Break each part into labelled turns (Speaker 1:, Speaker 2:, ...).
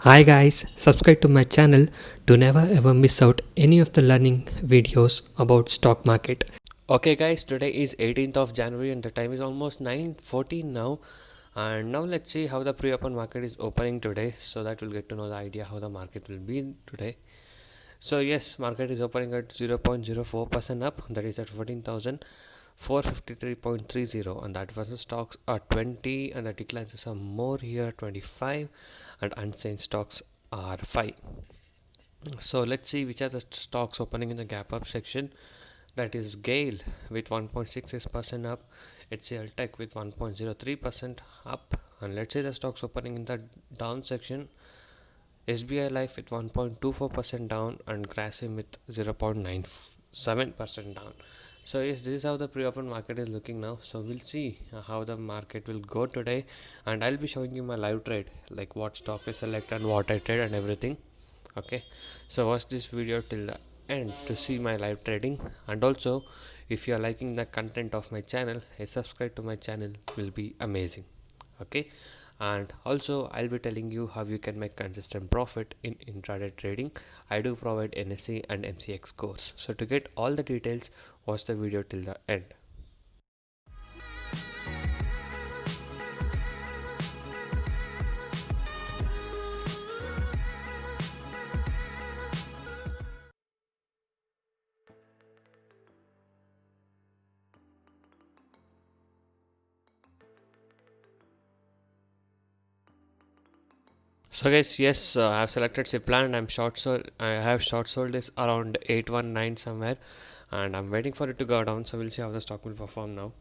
Speaker 1: Hi guys, subscribe to my channel to never ever miss out any of the learning videos about stock market. Okay guys, today is 18th of January and the time is almost 9:14 now. And now let's see how the pre-open market is opening today, so that we'll get to know the idea how the market will be today. So yes, market is opening at 0.04% up, that is at 14,453.30, and that was the stocks are 20 and the declines are some more here 25 and unchanged stocks are 5. So let's see which are the stocks opening in the gap up section. That is Gale with 1.66% up, HCL Tech with 1.03% up, and let's say the stocks opening in the down section. SBI Life with 1.24% down and Grasim with 0.97% down. So yes, this is how the pre-open market is looking now. So we'll see how the market will go today, and I'll be showing you my live trade, like what stock is selected and what I trade and everything. Okay, so watch this video till the end to see my live trading, and also if you are liking the content of my channel, a subscribe to my channel will be amazing. Okay, and also I'll be telling you how you can make consistent profit in intraday trading. I do provide NSE and MCX course, so to get all the details, watch the video till the end. So guys, yes, I have selected Zipline and I have short sold this around 819 somewhere, and I'm waiting for it to go down, so we'll see how the stock will perform now.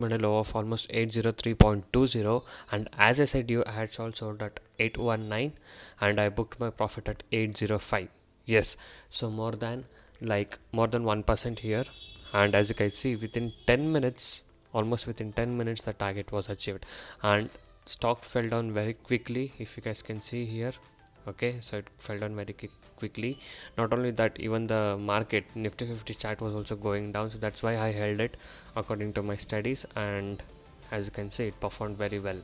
Speaker 1: a low of almost 803.20, and as I said you, I had sold at 819 and I booked my profit at 805. Yes, so more than 1% here. And as you can see, within 10 minutes, almost within 10 minutes, the target was achieved, and stock fell down very quickly, if you guys can see here. Okay, so it fell down very quickly. Not only that, even the market nifty 50 chart was also going down, so that's why I held it according to my studies. And as you can see, it performed very well,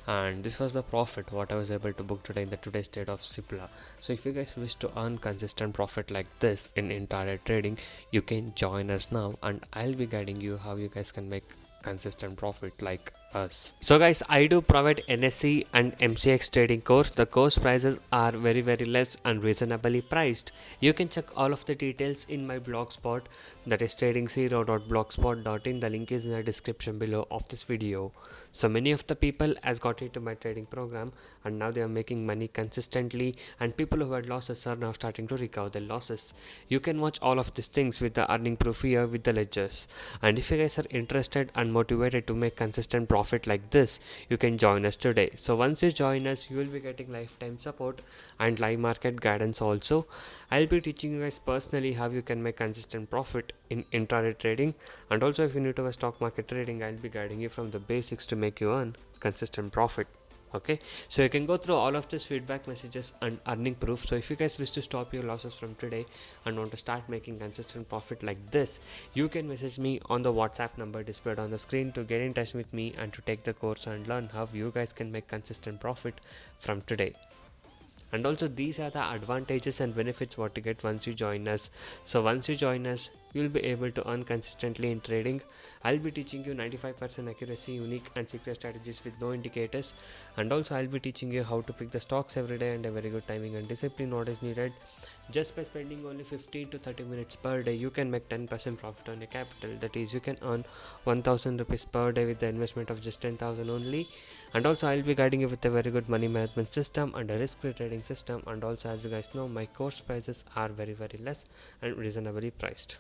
Speaker 1: and this was the profit what I was able to book today in the today's date of Sipla. So if you guys wish to earn consistent profit like this in intraday trading, you can join us now, and I'll be guiding you how you guys can make consistent profit like us. So guys, I do provide NSE and MCX trading course. The course prices are very less and reasonably priced. You can check all of the details in my blogspot, that is trading0.blogspot.in. The link is in the description below of this video. So many of the people has got into my trading program, and now they are making money consistently, and people who had losses are now starting to recover their losses. You can watch all of these things with the earning proof here with the ledgers. And if you guys are interested and motivated to make consistent profit like this, you can join us today. So once you join us, you will be getting lifetime support and live market guidance also. I'll be teaching you guys personally how you can make consistent profit in intraday trading, and also if you're new to stock market trading, I'll be guiding you from the basics to make you earn consistent profit. Okay, so you can go through all of these feedback messages and earning proof. So if you guys wish to stop your losses from today and want to start making consistent profit like this, you can message me on the WhatsApp number displayed on the screen to get in touch with me and to take the course and learn how you guys can make consistent profit from today. And also, these are the advantages and benefits what you get once you join us. So once you join us, you'll be able to earn consistently in trading. I'll be teaching you 95% accuracy, unique and secret strategies with no indicators, and also I'll be teaching you how to pick the stocks every day, and a very good timing and discipline what is needed. Just by spending only 15 to 30 minutes per day, you can make 10% profit on your capital. That is, you can earn 1000 rupees per day with the investment of just 10,000 only. And also I'll be guiding you with a very good money management system and a risk-free trading system. And also, as you guys know, my course prices are very less and reasonably priced.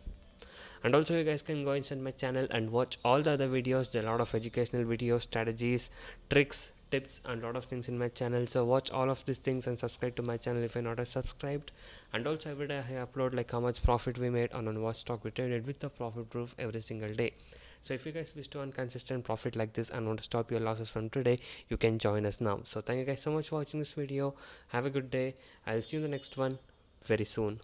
Speaker 1: And also, you guys can go inside my channel and watch all the other videos. There are a lot of educational videos, strategies, tricks, tips, and a lot of things in my channel. So watch all of these things and subscribe to my channel if you're not subscribed. And also, every day I upload like how much profit we made on what stock we traded with the profit proof every single day. So if you guys wish to earn consistent profit like this and want to stop your losses from today, you can join us now. So thank you guys so much for watching this video. Have a good day. I'll see you in the next one very soon.